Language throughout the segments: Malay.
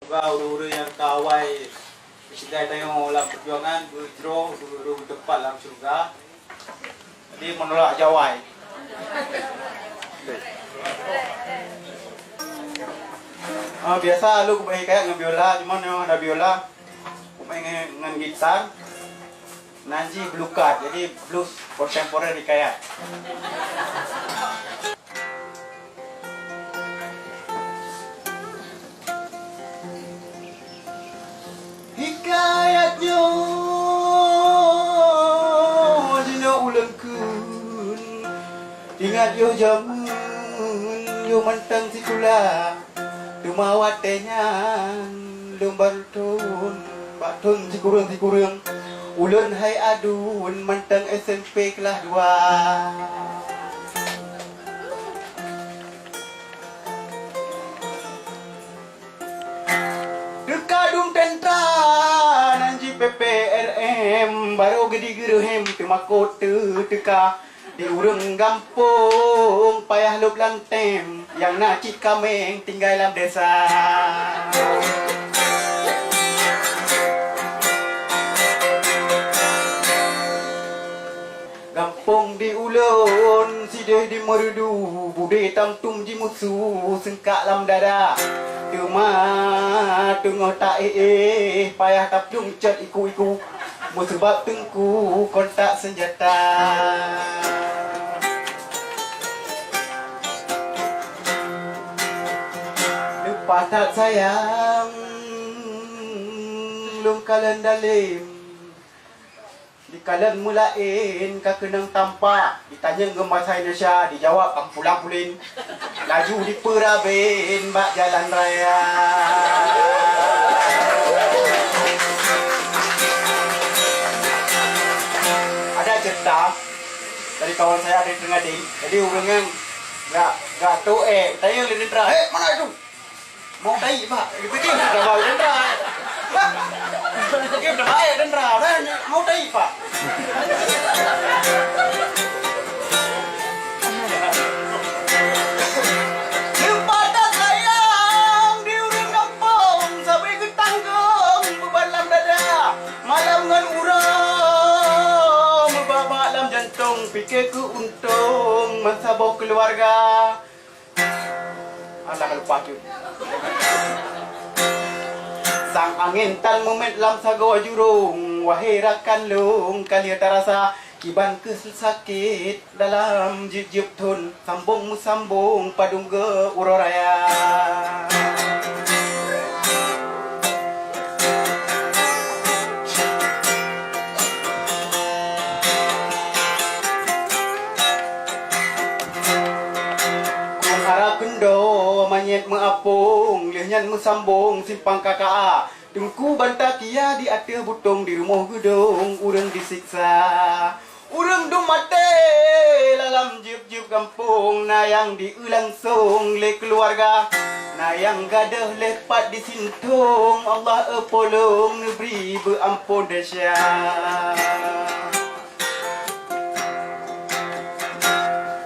juga uru-uru yang kawai kita tengok dalam perjuangan berjero uru-uru depan dalam syurga. Jadi menolak jawai. Biasa lu main kayak ngebiola, cuman yang ada biola main dengan gitar. Nanti blue card, jadi blues kontemporer kayak. Hikayatnya dina ulang kun, ingat yo jamun yo mantang sikula, dumawat tenyan lumbar tun, batun sikurang ulun hai adun mantang SMP kelas 2. Dekadum tentra nanji PPRM baru gedi geruhem temakot teka di urang gampung payah lup lantem yang nacik kameng tinggal dalam desa. Gampung di ulun, sideh di merdu, bude tamtum di musuh, sengkak lam dada. Cuma tengah tak payah tapjung cat iku-iku, sebab tengku kontak senjata. Lepas tak sayang, lung kalan dalim. Di kalan mulain kakenang tampak, ditanya ngemas Indonesia, dijawab ampulang pulin. Laju di perabin bak jalan raya. Ada cerita dari kawan saya ada di Terngading. Jadi orangnya enggak tahu tanya di tentera, mana itu? Mau tai pak, pergi dah bawa tentera. Pergi dah bawa tentera, mau tai pak. Fikir ku untung mensabok keluarga. Alah lupa tu. Sang angin tan memet lam sago jurung, wahai rakan lung kali terasa kiban kesakit dalam jip-jip tun sambung musambung padung ge uroraya. Manyet meapung, lihnyan mesambung simpang kakak. Tengku bantah kia di atas butong di rumah gedung, urang disiksa. Urang dum mate dalam jip-jip kampung, nayang diulangsung le keluarga. Nayang gadah lepat di sintung, Allah epolong negeri berampun dahsyat.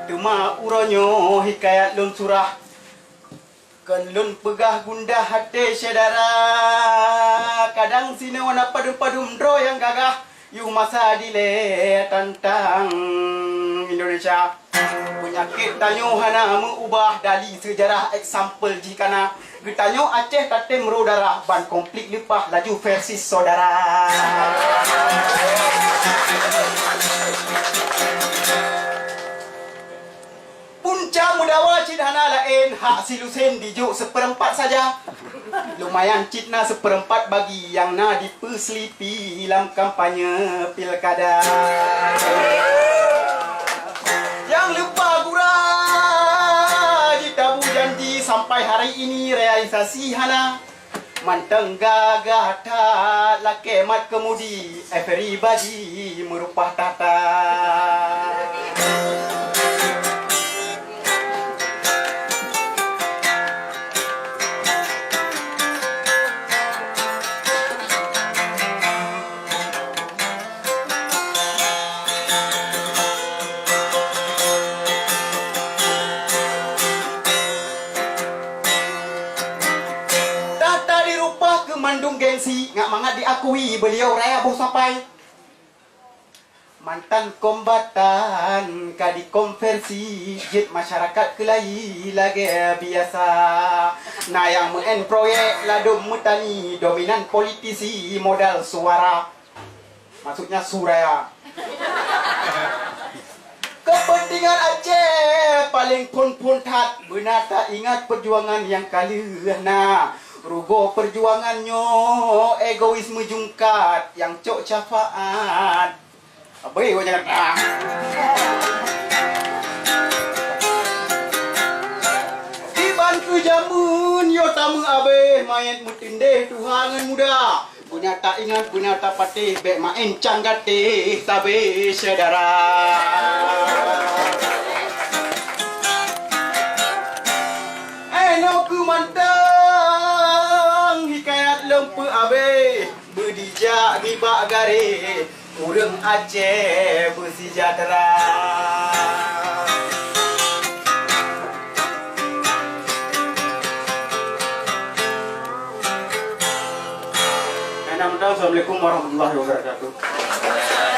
Tuma uronyo hikayat lun surah. Kan lun pegah gundah hati saudara. Kadang sini wana padum-padum dro yang gagah. Yu masa dile tantang Indonesia. Penyakit tanyo hana mengubah dali sejarah example jikana. Getanyo Aceh tatem ro darah ban konflik lepah laju versi saudara. Punca mudawa cidhana lain hak silusen dijuk seperempat saja. Lumayan citna seperempat bagi yang na dipeselipi dalam kampanye pilkada. Yang lupa gura ditabu janji sampai hari ini realisasi hana. Manteng gagah tak laki mat kemudi everybody merupah tata. upah ke mandung gengsi, ngak mangat diakui beliau raya bos sampai. Mantan kombatan kadi konversi jit masyarakat kelai lagi biasa. Nah yang muen proyek ladum mutani dominan politisi modal suara. Maksudnya suraya. Kepentingan Aceh paling pun tat. Benar tak ingat perjuangan yang kalah. Nah, rugo perjuangannya egoisme jungkat yang cok syafaat. Abai kau jangan Dibantu jamun yo tamu abai main mutindeh tuhangan muda. Guna tak ingat guna tak patih bek main canggate tabe saudara. No ku mantang hikayat lempu abai berdijak ngibak gare. Urang Aceh bersejahtera. Assalamualaikum warahmatullahi wabarakatuh.